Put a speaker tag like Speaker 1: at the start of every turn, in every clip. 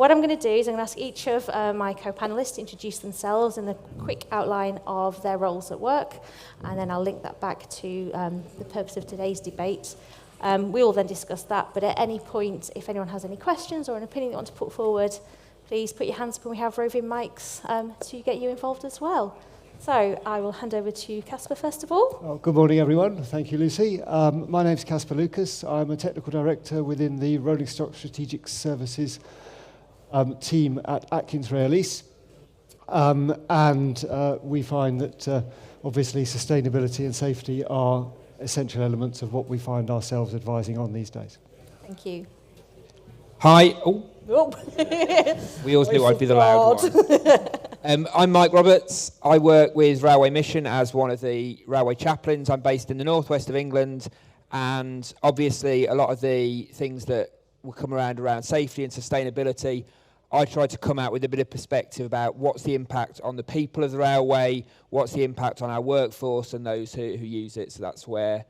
Speaker 1: What I'm going to do is I'm going to ask each of my co-panelists to introduce themselves and a quick outline of their roles at work, and then I'll link that back to the purpose of today's debate. We will then discuss that, but at any point, if anyone has any questions or an opinion they want to put forward, please put your hands up and we have roving mics to get you involved as well. So I will hand over to Casper first of all.
Speaker 2: Oh, good morning, everyone. Thank you, Lucy. My name's Casper Lucas. I'm a technical director within the Rolling Stock Strategic Services team at Atkins Rail East. And we find that obviously sustainability and safety are essential elements of what we find ourselves advising on these days.
Speaker 1: Thank you.
Speaker 3: Hi. Oh. We always knew I'd be the loud one. I'm Mike Roberts. I work with Railway Mission as one of the railway chaplains. I'm based in the northwest of England, and obviously a lot of the things that will come around safety and sustainability, I try to come out with a bit of perspective about what's the impact on the people of the railway, what's the impact on our workforce and those who use it. So that's where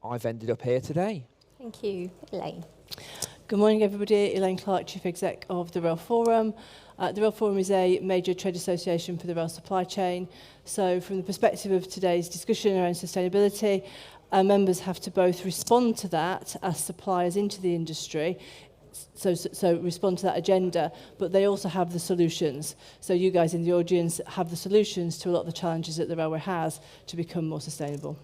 Speaker 3: I've ended up here today.
Speaker 1: Thank you. Elaine.
Speaker 4: Good morning, everybody. Elaine Clark, Chief Exec of the Rail Forum. The Rail Forum is a major trade association for the rail supply chain. So from the perspective of today's discussion around sustainability, our members have to both respond to that as suppliers into the industry, so respond to that agenda, but they also have the solutions. So you guys in the audience have the solutions to a lot of the challenges that the railway has to become more sustainable.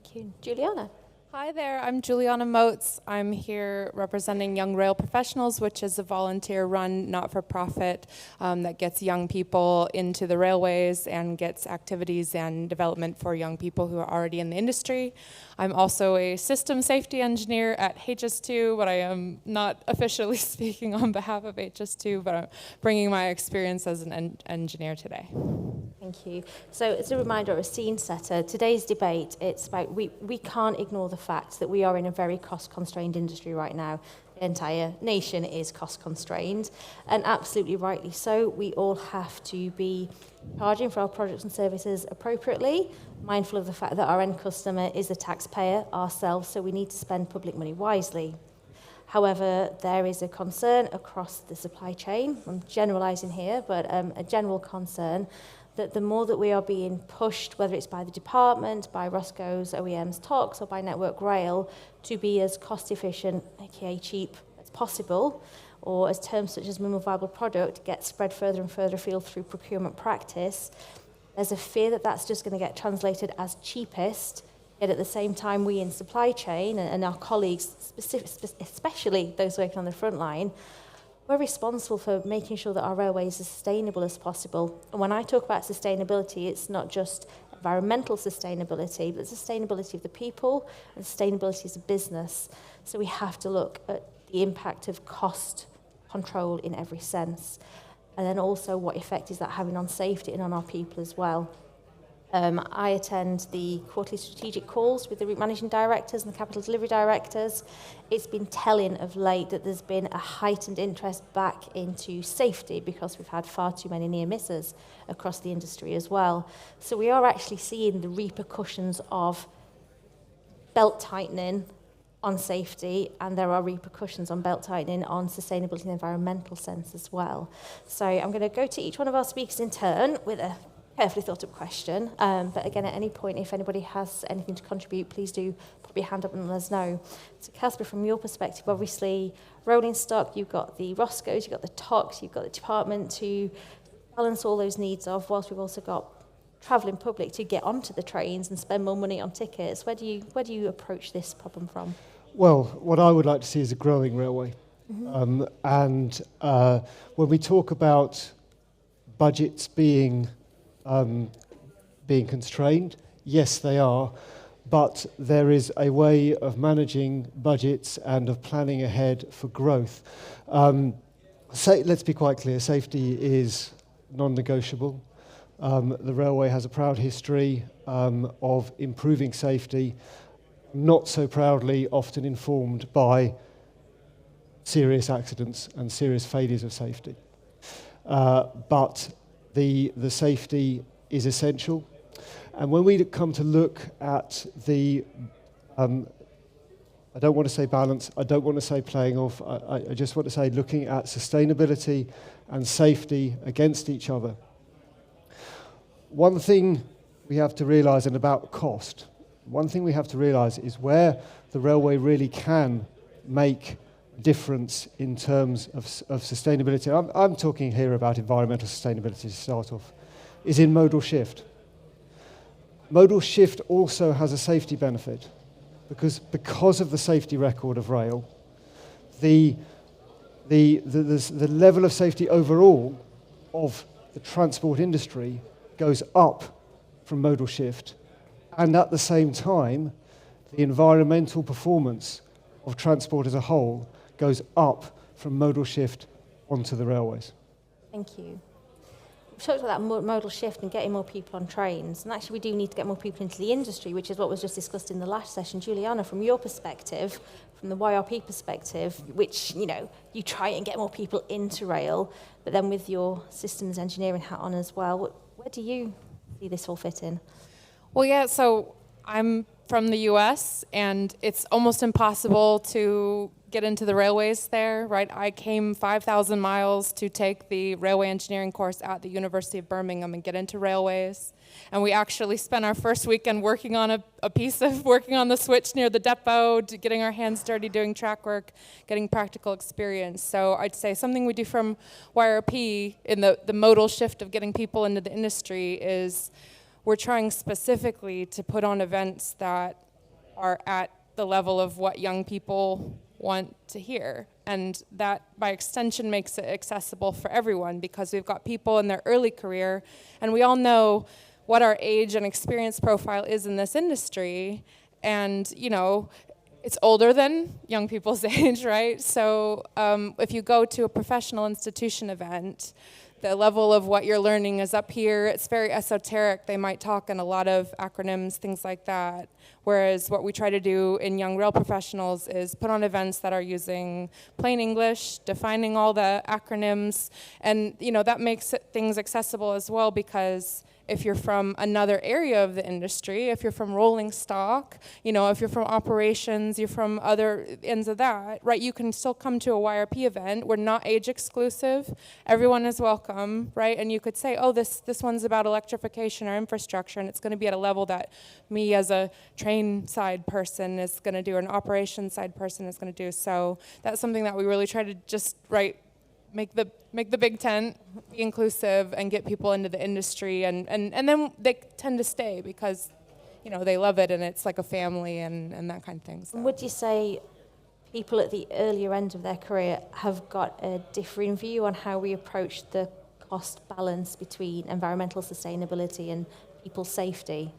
Speaker 1: Thank you. Juliana.
Speaker 5: Hi there, I'm Juliana Motes. I'm here representing Young Rail Professionals, which is a volunteer-run, not-for-profit that gets young people into the railways and gets activities and development for young people who are already in the industry. I'm also a system safety engineer at HS2, but I am not officially speaking on behalf of HS2, but I'm bringing my experience as an engineer today.
Speaker 1: Thank you. So as a reminder, a scene setter, today's debate, it's about we can't ignore the fact that we are in a very cost-constrained industry right now. The entire nation is cost-constrained, and absolutely rightly so. We all have to be charging for our products and services appropriately, mindful of the fact that our end customer is the taxpayer ourselves, so we need to spend public money wisely. However, there is a concern across the supply chain, I'm generalising here, but a general concern that the more that we are being pushed, whether it's by the department, by Roscoe's, OEM's, TOCs, or by Network Rail, to be as cost efficient, aka cheap, as possible, or as terms such as minimum viable product get spread further and further afield through procurement practice, there's a fear that that's just going to get translated as cheapest, yet at the same time we in supply chain and our colleagues, especially those working on the front line, we're responsible for making sure that our railway is as sustainable as possible. And when I talk about sustainability, it's not just environmental sustainability, but sustainability of the people and sustainability as a business. So we have to look at the impact of cost control in every sense. And then also what effect is that having on safety and on our people as well. I attend the quarterly strategic calls with the route managing directors and the capital delivery directors. It's been telling of late that there's been a heightened interest back into safety because we've had far too many near misses across the industry as well. So we are actually seeing the repercussions of belt tightening on safety, and there are repercussions on belt tightening on sustainability and environmental sense as well. So I'm going to go to each one of our speakers in turn with a carefully thought up question, but again, at any point, if anybody has anything to contribute, please do put your hand up and let us know. So Casper, from your perspective, obviously, rolling stock, you've got the Roscoes, you've got the TOCs, you've got the department to balance all those needs of, whilst we've also got travelling public to get onto the trains and spend more money on tickets. Where do you approach this problem from?
Speaker 2: Well, what I would like to see is a growing railway.
Speaker 1: Mm-hmm.
Speaker 2: When we talk about budgets being constrained, yes, they are, but there is a way of managing budgets and of planning ahead for growth. Let's be quite clear, safety is non-negotiable. The railway has a proud history of improving safety, not so proudly often informed by serious accidents and serious failures of safety. But the safety is essential. And when we come to look at the I don't want to say balance. I don't want to say playing off. I just want to say looking at sustainability and safety against each other. One thing we have to realise, and about cost, one thing we have to realise is where the railway really can make a difference in terms of sustainability. I'm talking here about environmental sustainability to start off, is in modal shift. Modal shift also has a safety benefit because of the safety record of rail, the level of safety overall of the transport industry goes up from modal shift, and at the same time, the environmental performance of transport as a whole goes up from modal shift onto the railways.
Speaker 1: Thank you. We've talked about that modal shift and getting more people on trains, and actually we do need to get more people into the industry, which is what was just discussed in the last session. Juliana, from your perspective, from the YRP perspective, which, you know, you try and get more people into rail, but then with your systems engineering hat on as well, where do you see this all fit in?
Speaker 5: Well, yeah, so I'm from the US, and it's almost impossible to get into the railways there, right? I came 5,000 miles to take the railway engineering course at the University of Birmingham and get into railways. And we actually spent our first weekend working on working on the switch near the depot, getting our hands dirty, doing track work, getting practical experience. So I'd say something we do from YRP in the modal shift of getting people into the industry is we're trying specifically to put on events that are at the level of what young people want to hear, and that by extension makes it accessible for everyone, because we've got people in their early career, and we all know what our age and experience profile is in this industry, and you know, it's older than young people's age, right? So if you go to a professional institution event, the level of what you're learning is up here. It's very esoteric. They might talk in a lot of acronyms, things like that. Whereas what we try to do in Young Rail Professionals is put on events that are using plain English, defining all the acronyms, and you know, that makes things accessible as well, because if you're from another area of the industry, if you're from rolling stock, you know, if you're from operations, you're from other ends of that, right, you can still come to a YRP event. We're not age exclusive. Everyone is welcome, right? And you could say, oh, this one's about electrification or infrastructure, and it's going to be at a level that me as a train side person is going to do, or an operations side person is going to do. So that's something that we really try to just, right, make the big tent, be inclusive, and get people into the industry, and then they tend to stay because, you know, they love it, and it's like a family and that kind of thing. So.
Speaker 1: Would you say people at the earlier end of their career have got a differing view on how we approach the cost balance between environmental sustainability and people's safety?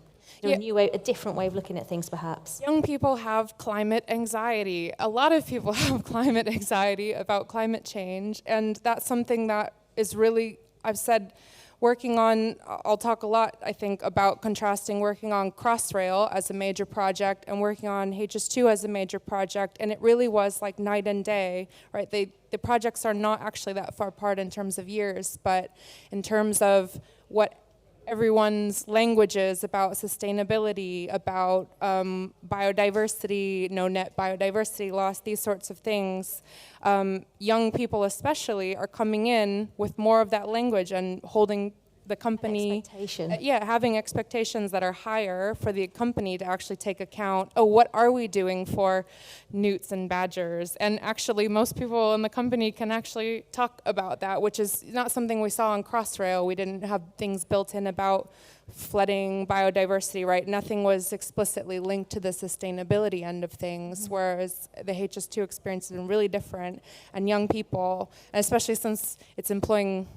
Speaker 1: A different way of looking at things, perhaps?
Speaker 5: Young people have climate anxiety. A lot of people have climate anxiety about climate change, and that's something that is really, I've said, working on, I'll talk a lot, I think, about contrasting working on Crossrail as a major project and working on HS2 as a major project, and it really was like night and day, right? The projects are not actually that far apart in terms of years, but in terms of what everyone's languages about sustainability, about biodiversity, no net biodiversity loss, these sorts of things. Young people especially are coming in with more of that language and holding the company, having expectations that are higher for the company to actually take account, oh, what are we doing for newts and badgers? And actually most people in the company can actually talk about that, which is not something we saw on Crossrail. We didn't have things built in about flooding, biodiversity, right? Nothing was explicitly linked to the sustainability end of things, whereas the HS2 experience has been really different. And young people, and especially since it's employing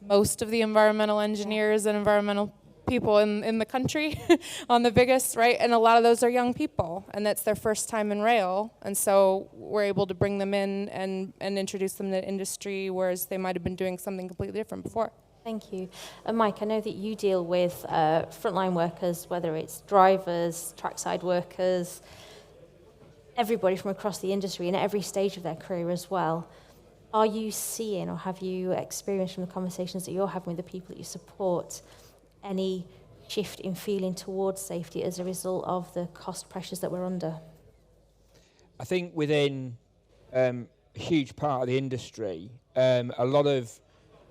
Speaker 5: most of the environmental engineers and environmental people in the country on the biggest, right? And a lot of those are young people, and that's their first time in rail. And so we're able to bring them in and introduce them to the industry, whereas they might have been doing something completely different before.
Speaker 1: Thank you. And Mike, I know that you deal with frontline workers, whether it's drivers, trackside workers, everybody from across the industry and at every stage of their career as well. Are you seeing, or have you experienced from the conversations that you're having with the people that you support, any shift in feeling towards safety as a result of the cost pressures that we're under?
Speaker 3: I think within a huge part of the industry, a lot of,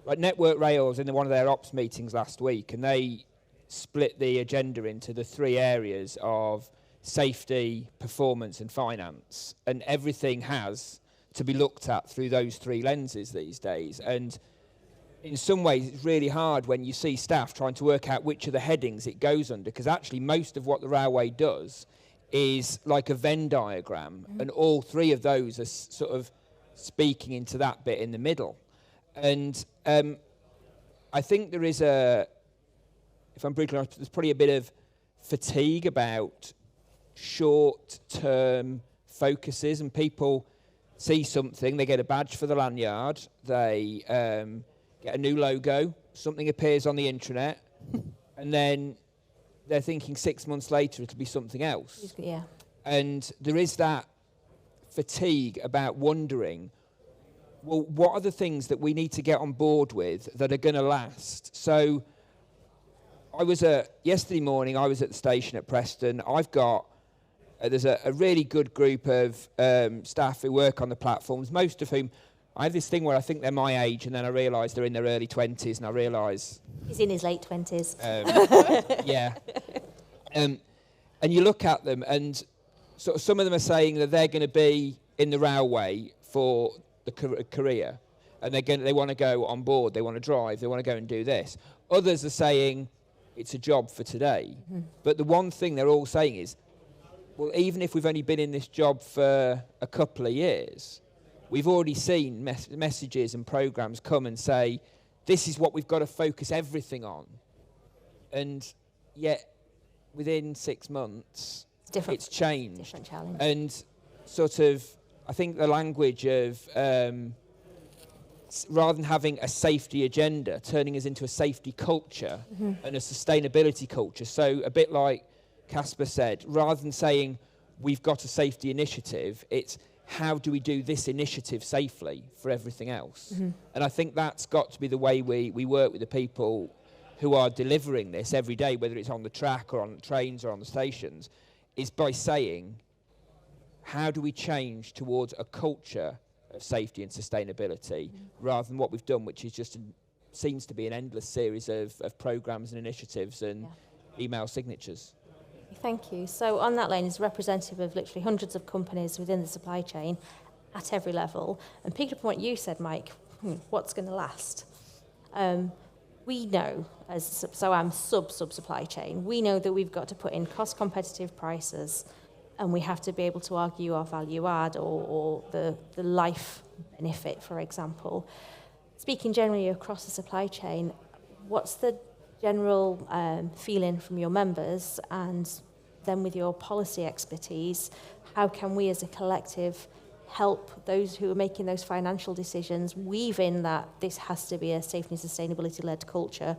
Speaker 3: like Network Rails in one of their ops meetings last week, and they split the agenda into the 3 areas of safety, performance and finance, and everything has to be looked at through those 3 lenses these days. And in some ways it's really hard when you see staff trying to work out which of the headings it goes under, because actually most of what the railway does is like a Venn diagram, and all 3 of those are sort of speaking into that bit in the middle. And I think there is if I'm brutally honest, there's probably a bit of fatigue about short-term focuses, and people see something, they get a badge for the lanyard, they get a new logo, something appears on the intranet, and then they're thinking 6 months later it'll be something else.
Speaker 1: Yeah.
Speaker 3: And there is that fatigue about wondering, well, what are the things that we need to get on board with that are going to last? So yesterday morning, I was at the station at Preston. I've got, there's a really good group of staff who work on the platforms, most of whom, I have this thing where I think they're my age, and then I realise they're in their early 20s, and I realise...
Speaker 1: He's in his late 20s.
Speaker 3: Yeah. And you look at them, and sort of some of them are saying that they're going to be in the railway for the career, and they want to go on board, they want to drive, they want to go and do this. Others are saying it's a job for today. Mm-hmm. But the one thing they're all saying is, well, even if we've only been in this job for a couple of years, we've already seen messages and programs come and say, this is what we've got to focus everything on. And yet, within 6 months, it's changed.
Speaker 1: Different challenge.
Speaker 3: And sort of, I think the language of, rather than having a safety agenda, turning us into a safety culture and a sustainability culture. So a bit like Casper said, rather than saying we've got a safety initiative, it's how do we do this initiative safely for everything else? And I think that's got to be the way we work with the people who are delivering this every day, whether it's on the track or on the trains or on the stations, is by saying, how do we change towards a culture of safety and sustainability rather than what we've done, which is just seems to be an endless series of programs and initiatives and email signatures.
Speaker 1: Thank you. So on that lane is representative of literally hundreds of companies within the supply chain at every level. And picking up on what you said, Mike, what's going to last? We know, so I'm sub-supply chain, we know that we've got to put in cost competitive prices, and we have to be able to argue our value add or the life benefit, for example. Speaking generally across the supply chain, what's the general feeling from your members, and then with your policy expertise, how can we as a collective help those who are making those financial decisions weave in that this has to be a safety and sustainability-led culture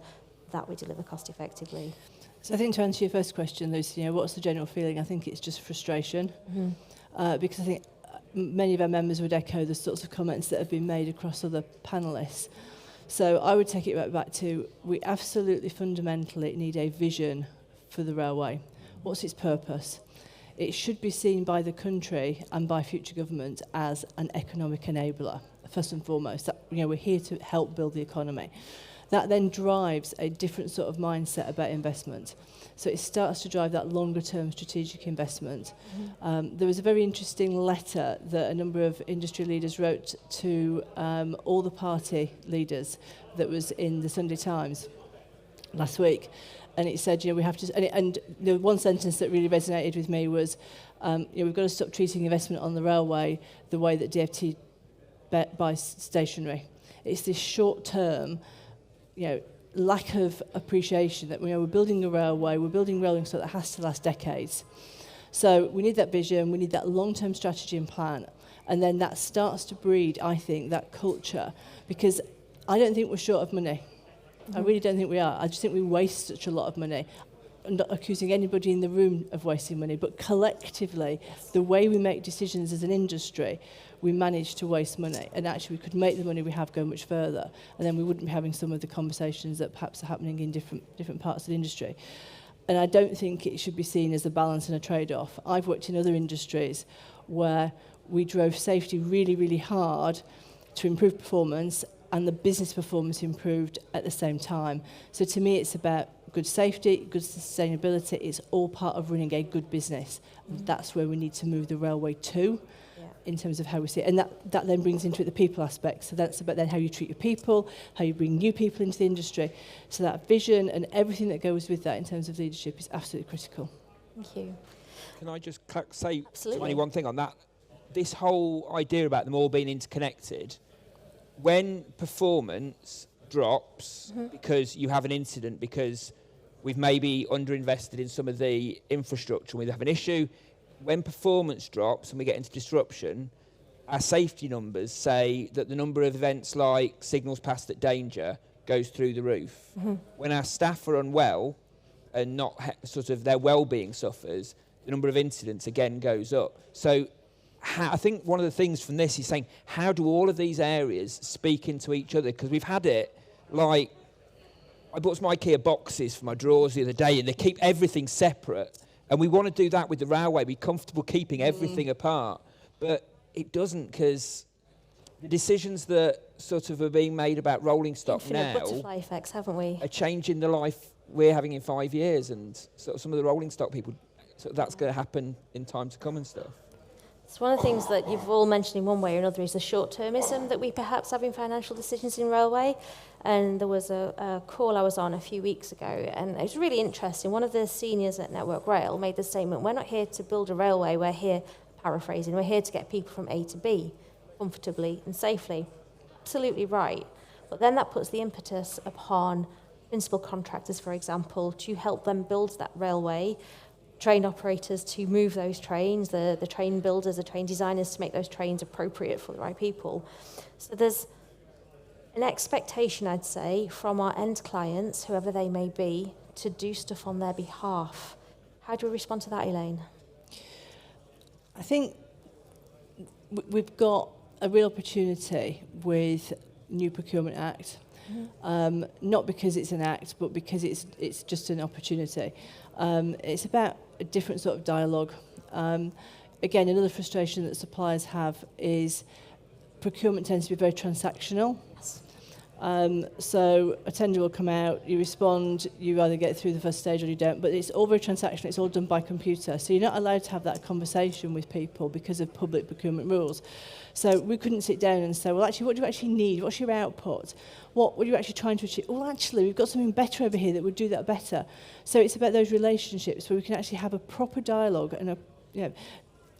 Speaker 1: that we deliver cost effectively?
Speaker 4: So I think to answer your first question, Lucy, what's the general feeling? I think it's just frustration, because I think many of our members would echo the sorts of comments that have been made across other panellists. So I would take it right back to, we absolutely fundamentally need a vision for the railway. What's its purpose? It should be seen by the country and by future government as an economic enabler, first and foremost. That, we're here to help build the economy. That then drives a different sort of mindset about investment. So it starts to drive that longer-term strategic investment. There was a very interesting letter that a number of industry leaders wrote to all the party leaders that was in the Sunday Times last week. And it said, we have to, and the one sentence that really resonated with me was, we've got to stop treating investment on the railway the way that DfT buys stationery. It's this short-term, lack of appreciation that we're building a railway, we're building rolling stock that has to last decades. So we need that vision, we need that long-term strategy and plan, and then that starts to breed, I think, that culture, because I don't think we're short of money. I really don't think we are. I just think we waste such a lot of money. I'm not accusing anybody in the room of wasting money, but collectively, the way we make decisions as an industry, we manage to waste money. And actually, we could make the money we have go much further, and then we wouldn't be having some of the conversations that perhaps are happening in different parts of the industry. And I don't think it should be seen as a balance and a trade-off. I've worked in other industries where we drove safety really, really hard to improve performance, and the business performance improved at the same time. So to me, it's about good safety, good sustainability. It's all part of running a good business. And that's where we need to move the railway to in terms of how we see it. And that then brings into it the people aspect. So that's about then how you treat your people, how you bring new people into the industry. So that vision and everything that goes with that in terms of leadership is absolutely critical.
Speaker 1: Thank you.
Speaker 3: Can I just say
Speaker 1: Absolutely.
Speaker 3: only one thing on that? This whole idea about them all being interconnected, when performance drops because you have an incident, because we've maybe underinvested in some of the infrastructure, we have an issue, when performance drops and we get into disruption, our safety numbers say that the number of events like signals passed at danger goes through the roof. When our staff are unwell and not sort of their well-being suffers, the number of incidents again goes up. So I think one of the things from this is saying, how do all of these areas speak into each other? Because we've had it like, I bought some IKEA boxes for my drawers the other day, and they keep everything separate. And we want to do that with the railway, be comfortable keeping everything apart. But it doesn't, because the decisions that sort of are being made about rolling stock
Speaker 1: Infinite
Speaker 3: now
Speaker 1: butterfly effects, haven't we?
Speaker 3: are changing the life we're having in 5 years. And sort of some of the rolling stock people, so that's going to happen in time to come and stuff.
Speaker 1: It's one of the things that you've all mentioned in one way or another is the short-termism that we perhaps have in financial decisions in railway. And there was a call I was on a few weeks ago, and it was really interesting. One of the seniors at Network Rail made the statement, we're not here to build a railway, we're here, paraphrasing, we're here to get people from A to B comfortably and safely. Absolutely right. But then that puts the impetus upon principal contractors, for example, to help them build that railway, train operators to move those trains, the train builders, the train designers to make those trains appropriate for the right people. So there's an expectation, I'd say, from our end clients, whoever they may be, to do stuff on their behalf. How do we respond to that, Elaine?
Speaker 4: I think we've got a real opportunity with New Procurement Act, not because it's an act, but because it's just an opportunity. It's about a different sort of dialogue. Again, another frustration that suppliers have is procurement tends to be very transactional. So a tender will come out, you respond, you either get through the first stage or you don't, but it's all very transactional, it's all done by computer. So you're not allowed to have that conversation with people because of public procurement rules. So we couldn't sit down and say, well, actually, what do you actually need? What's your output? What are you actually trying to achieve? Well, actually, we've got something better over here that would do that better. So it's about those relationships where we can actually have a proper dialogue and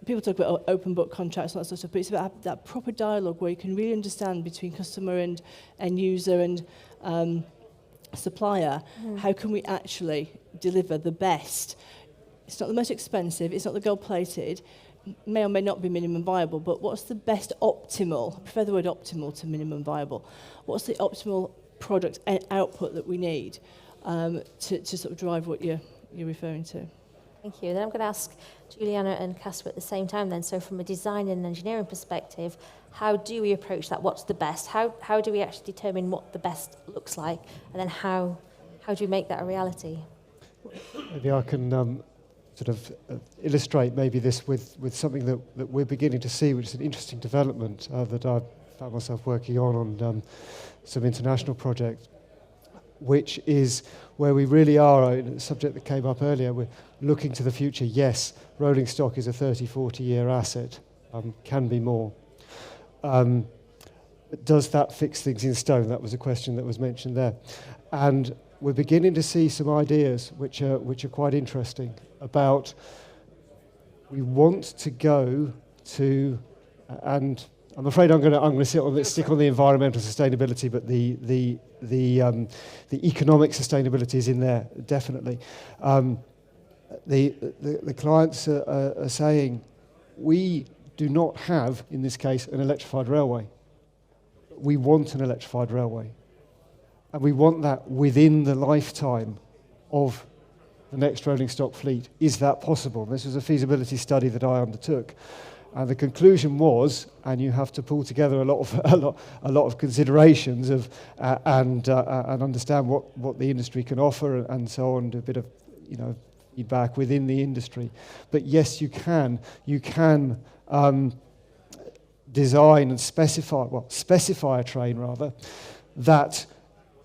Speaker 4: people talk about open book contracts and that sort of stuff, but it's about that proper dialogue where you can really understand between customer and end user and supplier, how can we actually deliver the best? It's not the most expensive, it's not the gold-plated, may or may not be minimum viable, but what's the best optimal, I prefer the word optimal to minimum viable, what's the optimal product and output that we need to sort of drive what you're referring to?
Speaker 1: Thank you. Then I'm going to ask Juliana and Casper at the same time then. So from a design and engineering perspective, how do we approach that? What's the best? How do we actually determine what the best looks like? And then how do we make that a reality?
Speaker 2: Maybe I can sort of illustrate maybe this with something that we're beginning to see, which is an interesting development that I've found myself working on some international projects, which is where we really are, a subject that came up earlier, we're looking to the future. Yes, rolling stock is a 30, 40-year asset, can be more. Does that fix things in stone? That was a question that was mentioned there. And we're beginning to see some ideas which are quite interesting about, we want to go to, and I'm afraid I'm going to stick on the environmental sustainability, but the economic sustainability is in there definitely. The clients are saying, we do not have, in this case, an electrified railway. We want an electrified railway, and we want that within the lifetime of the next rolling stock fleet. Is that possible? This was a feasibility study that I undertook. And the conclusion was, and you have to pull together a lot of considerations of and understand what the industry can offer and so on, do a bit of feedback within the industry. But yes, you can design and specify a train rather, that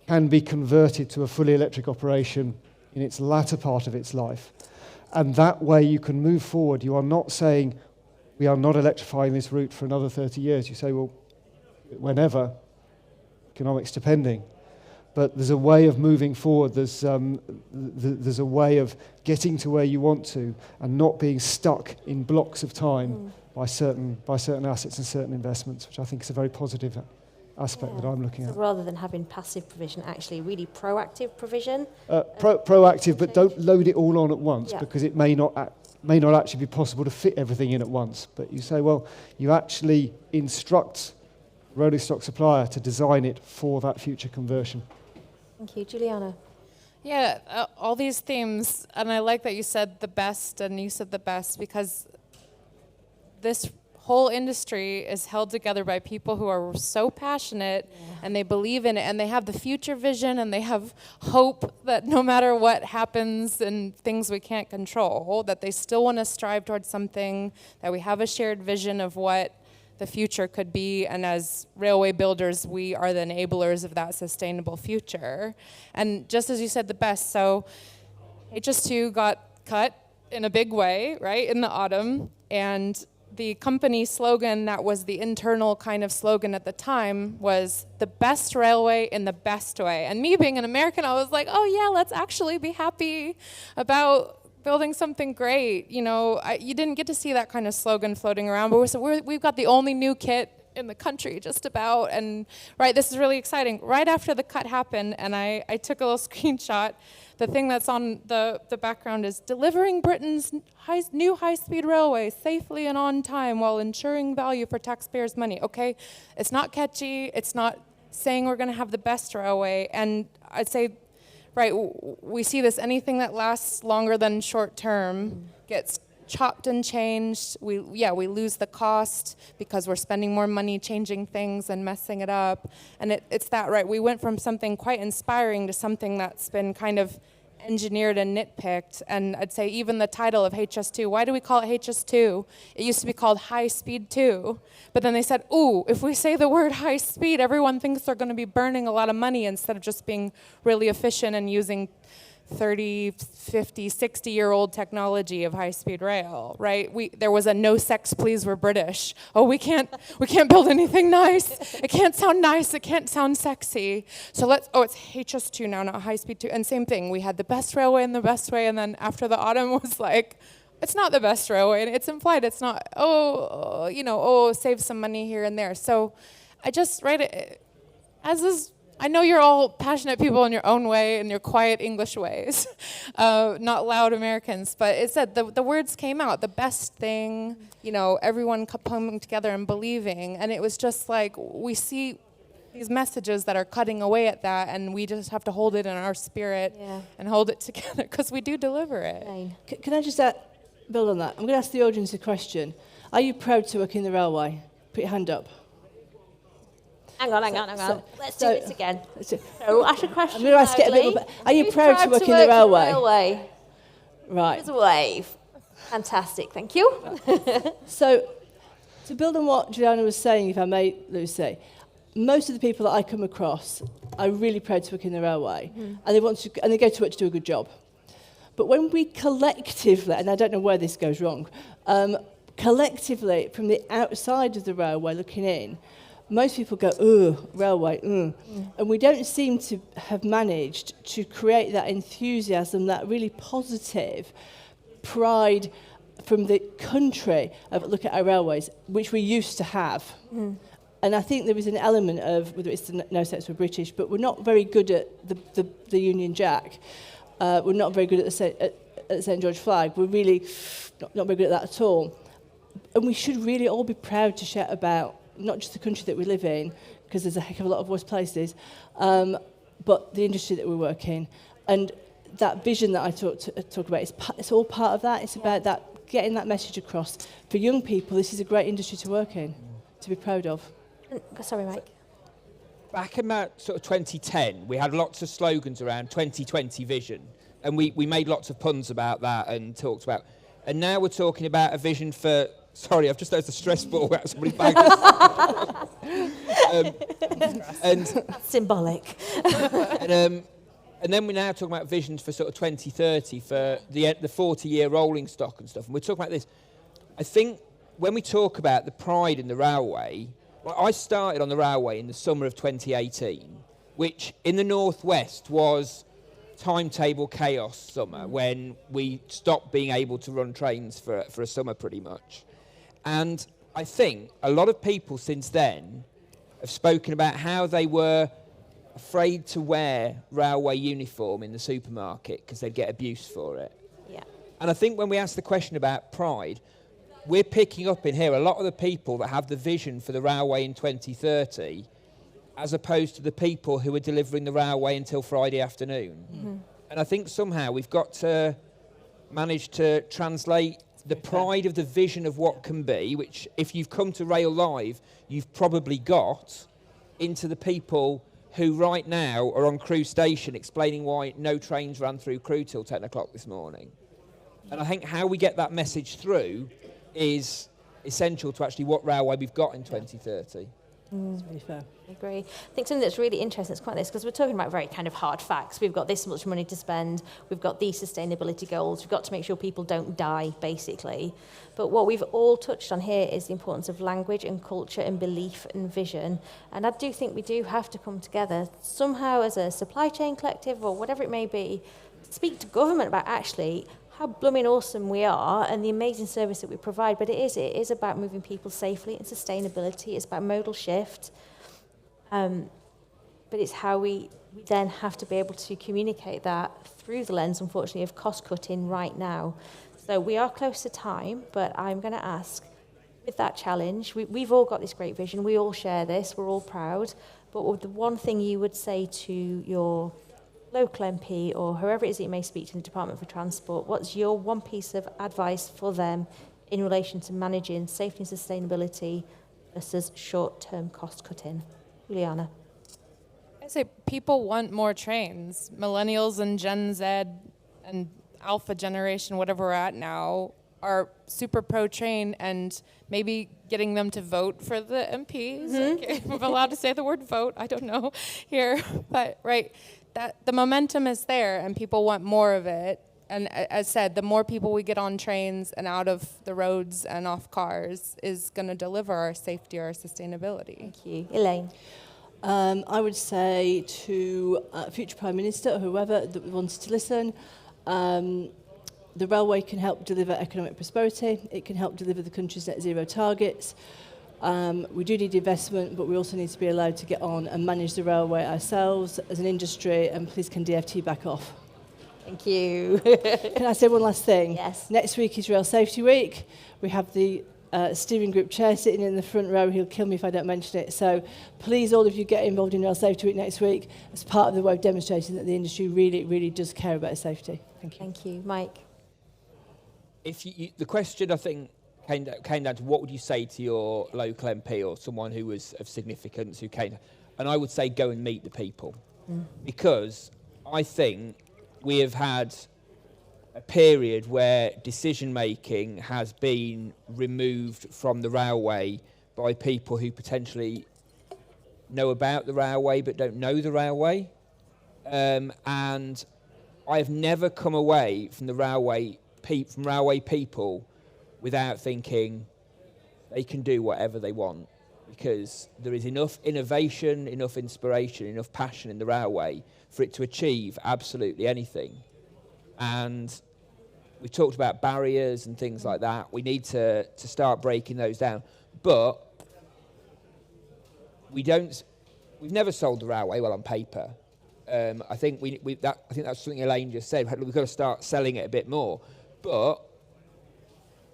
Speaker 2: can be converted to a fully electric operation in its latter part of its life. And that way you can move forward. You are not saying, we are not electrifying this route for another 30 years. You say, well, whenever, economics depending. But there's a way of moving forward. There's a way of getting to where you want to and not being stuck in blocks of time by certain assets and certain investments, which I think is a very positive aspect that I'm looking
Speaker 1: So
Speaker 2: at.
Speaker 1: rather than having passive provision, actually really proactive provision.
Speaker 2: Proactive, but don't load it all on at once,
Speaker 1: Yeah.
Speaker 2: because it may not actually be possible to fit everything in at once. But you say, well, you actually instruct rolling stock supplier to design it for that future conversion.
Speaker 1: Thank you. Juliana?
Speaker 5: Yeah, all these themes, and I like that you said the best, and you said the best, because this whole industry is held together by people who are so passionate and they believe in it and they have the future vision and they have hope that no matter what happens and things we can't control, that they still want to strive towards something, that we have a shared vision of what the future could be, and as railway builders, we are the enablers of that sustainable future. And just as you said, the best, so HS2 got cut in a big way, right, in the autumn, and the company slogan that was the internal kind of slogan at the time was the best railway in the best way. And me being an American, I was like, oh yeah, let's actually be happy about building something great. You know, you didn't get to see that kind of slogan floating around, but we've got the only new kit in the country just about, and right, this is really exciting. Right after the cut happened, and I took a little screenshot, the thing that's on the background is delivering Britain's new high-speed railway safely and on time while ensuring value for taxpayers' money. Okay, it's not catchy, it's not saying we're gonna have the best railway, and I'd say, right, we see this, anything that lasts longer than short term gets chopped and changed. We lose the cost because we're spending more money changing things and messing it up. And it's that, right? We went from something quite inspiring to something that's been kind of engineered and nitpicked. And I'd say even the title of HS2, why do we call it HS2? It used to be called High Speed 2. But then they said, ooh, if we say the word high speed, everyone thinks they're going to be burning a lot of money instead of just being really efficient and using 30, 50, 60-year-old technology of high-speed rail, right? There was a no sex, please, we're British. Oh, we can't build anything nice. It can't sound nice. It can't sound sexy. So it's HS2 now, not high-speed 2. And same thing, we had the best railway and the best way, and then after the autumn was like, it's not the best railway, and it's implied it's not, save some money here and there. So I just write it, I know you're all passionate people in your own way, in your quiet English ways, not loud Americans, but it said the words came out, the best thing, everyone coming together and believing, and it was just like, we see these messages that are cutting away at that, and we just have to hold it in our spirit and hold it together, because we do deliver it.
Speaker 4: Can I just build on that? I'm going to ask the audience a question. Are you proud to work in the railway? Put your hand up.
Speaker 1: Hang on. Let's do this again. So ask a question.
Speaker 4: I'm going to ask it a bit. Are you proud to work in the railway? Right.
Speaker 1: Here's a wave. Fantastic, thank you.
Speaker 4: So, to build on what Juliana was saying, if I may, Lucy, most of the people that I come across are really proud to work in the railway, and they go to work to do a good job. But when we collectively, and I don't know where this goes wrong, collectively from the outside of the railway looking in, most people go, railway, And we don't seem to have managed to create that enthusiasm, that really positive pride from the country of look at our railways, which we used to have. And I think there is an element of, whether it's the no sex we're British, but we're not very good at the Union Jack. We're not very good at the St. George flag. We're really not very good at that at all. And we should really all be proud to shout about not just the country that we live in, because there's a heck of a lot of worse places, but the industry that we work in. And that vision that I talk about, it's all part of that. It's about that, getting that message across. For young people, this is a great industry to work in, to be proud of.
Speaker 1: Sorry, Mike.
Speaker 3: Back in about sort of 2010, we had lots of slogans around 2020 vision. And we made lots of puns about that and talked about... And now we're talking about a vision for... Sorry, I've just noticed a stress ball out of somebody's bag. And
Speaker 1: That's symbolic.
Speaker 3: and then we're now talking about visions for sort of 2030 for the 40-year rolling stock and stuff. And we're talking about this. I think when we talk about the pride in the railway, well, I started on the railway in the summer of 2018, which in the northwest was timetable chaos summer when we stopped being able to run trains for a summer pretty much. And I think a lot of people since then have spoken about how they were afraid to wear railway uniform in the supermarket because they'd get abuse for it.
Speaker 1: Yeah.
Speaker 3: And I think when we ask the question about pride, we're picking up in here a lot of the people that have the vision for the railway in 2030 as opposed to the people who are delivering the railway until Friday afternoon. Mm-hmm. And I think somehow we've got to manage to translate the pride of the vision of what can be, which if you've come to Rail Live, you've probably got, into the people who right now are on Crewe Station explaining why no trains ran through Crewe till 10 o'clock this morning. And I think how we get that message through is essential to actually what railway we've got in 2030.
Speaker 4: That's really fair.
Speaker 1: I agree. I think something that's really interesting is quite this, because we're talking about very kind of hard facts. We've got this much money to spend. We've got these sustainability goals. We've got to make sure people don't die, basically. But what we've all touched on here is the importance of language and culture and belief and vision. And I do think we do have to come together somehow as a supply chain collective or whatever it may be, speak to government about actually how blooming awesome we are and the amazing service that we provide. But it is about moving people safely and sustainability. It's about modal shift. But it's how we then have to be able to communicate that through the lens, unfortunately, of cost cutting right now. So we are close to time, but I'm going to ask, with that challenge, we've all got this great vision. We all share this. We're all proud. But the one thing you would say to your local MP or whoever it is that you may speak to in the Department for Transport, what's your one piece of advice for them in relation to managing safety and sustainability versus short-term cost cutting? Juliana.
Speaker 5: I say people want more trains. Millennials and Gen Z and Alpha generation, whatever we're at now, are super pro-train, and maybe getting them to vote for the MPs. Okay, I'm allowed to say the word vote. I don't know here, but right. That the momentum is there and people want more of it. And as said, the more people we get on trains and out of the roads and off cars is going to deliver our safety, our sustainability.
Speaker 1: Thank you. Elaine.
Speaker 4: I would say to future Prime Minister or whoever that wants to listen, the railway can help deliver economic prosperity. It can help deliver the country's net zero targets. We do need investment, but we also need to be allowed to get on and manage the railway ourselves as an industry, and please can DFT back off.
Speaker 1: Thank you.
Speaker 4: Can I say one last thing?
Speaker 1: Yes.
Speaker 4: Next week is Rail Safety Week. We have the steering group chair sitting in the front row. He'll kill me if I don't mention it. So please, all of you, get involved in Rail Safety Week next week as part of the way of demonstrating that the industry really, really does care about safety. Thank you.
Speaker 1: Thank you. Mike.
Speaker 3: If the question, I think, came down to what would you say to your local MP or someone who was of significance who came, and I would say go and meet the people, because I think we have had a period where decision making has been removed from the railway by people who potentially know about the railway but don't know the railway, and I have never come away from the railway people without thinking they can do whatever they want, because there is enough innovation, enough inspiration, enough passion in the railway for it to achieve absolutely anything. And we talked about barriers and things like that. We need to start breaking those down. But we've never sold the railway well on paper. I think that's something Elaine just said. We've got to start selling it a bit more. But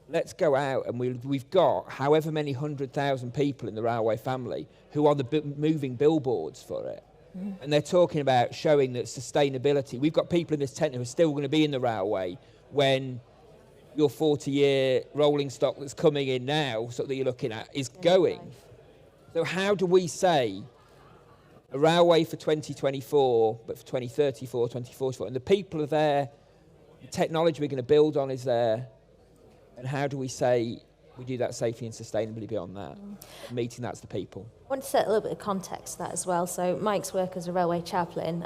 Speaker 3: let's go out, and we've got however many 100,000 people in the railway family who are moving billboards for it. And they're talking about showing that sustainability. We've got people in this tent who are still going to be in the railway when your 40-year rolling stock that's coming in now, sort that you're looking at, is going. So how do we say a railway for 2024, but for 2034, 2044, and the people are there, the technology we're going to build on is there, and how do we say we do that safely and sustainably beyond that? Meeting that's the people.
Speaker 1: I want to set a little bit of context to that as well. So Mike's work as a railway chaplain,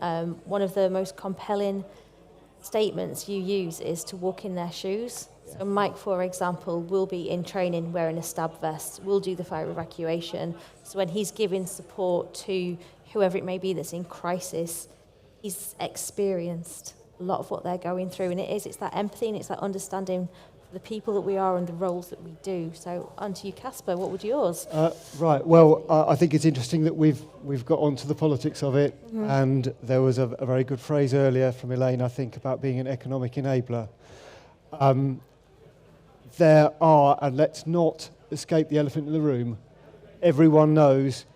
Speaker 1: one of the most compelling statements you use is to walk in their shoes. So Mike, for example, will be in training wearing a stab vest, will do the fire evacuation. So when he's giving support to whoever it may be that's in crisis, he's experienced a lot of what they're going through. And it's that empathy and it's that understanding for the people that we are and the roles that we do. So on to you, Casper, what would yours?
Speaker 2: Right, well, I think it's interesting that we've got onto the politics of it, and there was a very good phrase earlier from Elaine, I think, about being an economic enabler. There are, and let's not escape the elephant in the room, everyone knows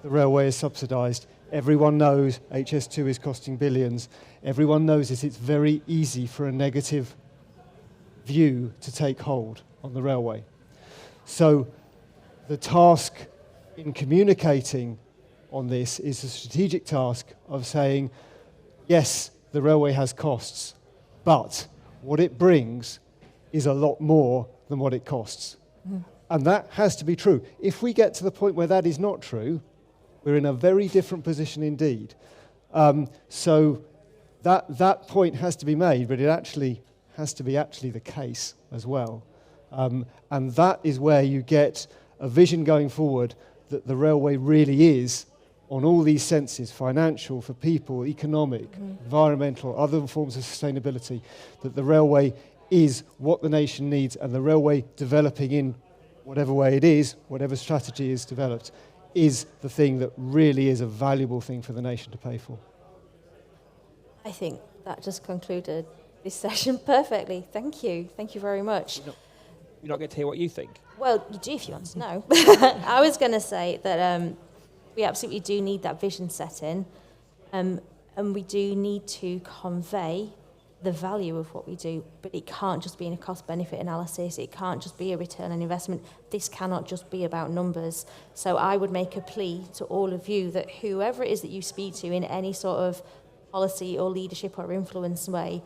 Speaker 2: the railway is subsidised. Everyone knows HS2 is costing billions. Everyone knows that it's very easy for a negative view to take hold on the railway. So the task in communicating on this is a strategic task of saying, yes, the railway has costs, but what it brings is a lot more than what it costs. And that has to be true. If we get to the point where that is not true, we're in a very different position indeed. So that point has to be made, but it actually has to be the case as well. And that is where you get a vision going forward that the railway really is, on all these senses, financial, for people, economic, environmental, other forms of sustainability, that the railway is what the nation needs, and the railway developing in whatever way it is, whatever strategy is developed, is the thing that really is a valuable thing for the nation to pay for.
Speaker 1: I think that just concluded this session perfectly. Thank you. Thank you very much.
Speaker 3: You're not going to hear what you think.
Speaker 1: Well, you do if you want to know. I was going to say that we absolutely do need that vision setting, and we do need to convey the value of what we do, but it can't just be in a cost-benefit analysis. It can't just be a return on investment. This cannot just be about numbers. So I would make a plea to all of you that whoever it is that you speak to in any sort of policy or leadership or influence way,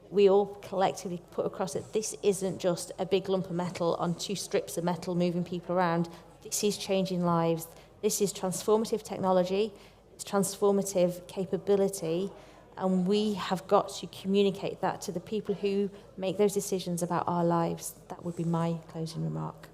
Speaker 1: we all collectively put across that this isn't just a big lump of metal on two strips of metal moving people around. This is changing lives. This is transformative technology. It's transformative capability. And we have got to communicate that to the people who make those decisions about our lives. That would be my closing remark.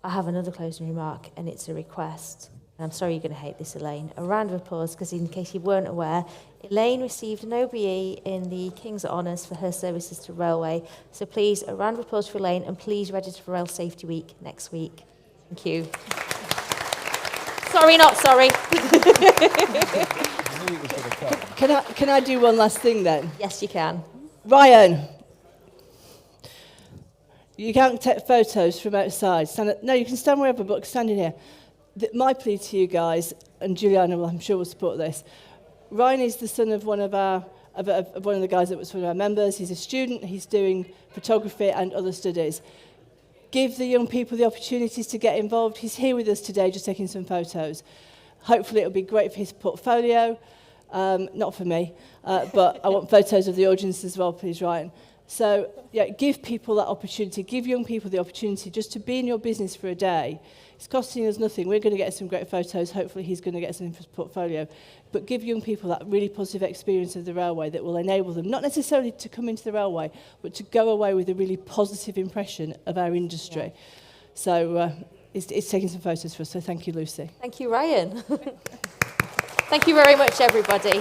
Speaker 1: I have another closing remark, and it's a request. And I'm sorry you're going to hate this, Elaine. A round of applause, because in case you weren't aware, Elaine received an OBE in the King's Honours for her services to Railway. So please, a round of applause for Elaine, and please register for Rail Safety Week next week. Thank you. Sorry, not sorry.
Speaker 4: Can I do one last thing then?
Speaker 1: Yes, you can.
Speaker 4: Ryan, you can't take photos from outside. No, you can stand wherever, but stand in here. My plea to you guys, and Juliana, I'm sure will support this. Ryan is the son of one of the guys that was one of our members. He's a student. He's doing photography and other studies. Give the young people the opportunities to get involved. He's here with us today, just taking some photos. Hopefully, it'll be great for his portfolio. Not for me, but I want photos of the audience as well, please, Ryan. So, yeah, give people that opportunity. Give young people the opportunity just to be in your business for a day. It's costing us nothing. We're going to get some great photos. Hopefully, he's going to get some in his portfolio. But give young people that really positive experience of the railway that will enable them, not necessarily to come into the railway, but to go away with a really positive impression of our industry. Yeah. So, it's taking some photos for us. So, thank you, Lucy.
Speaker 1: Thank you, Ryan. Thank you very much, everybody.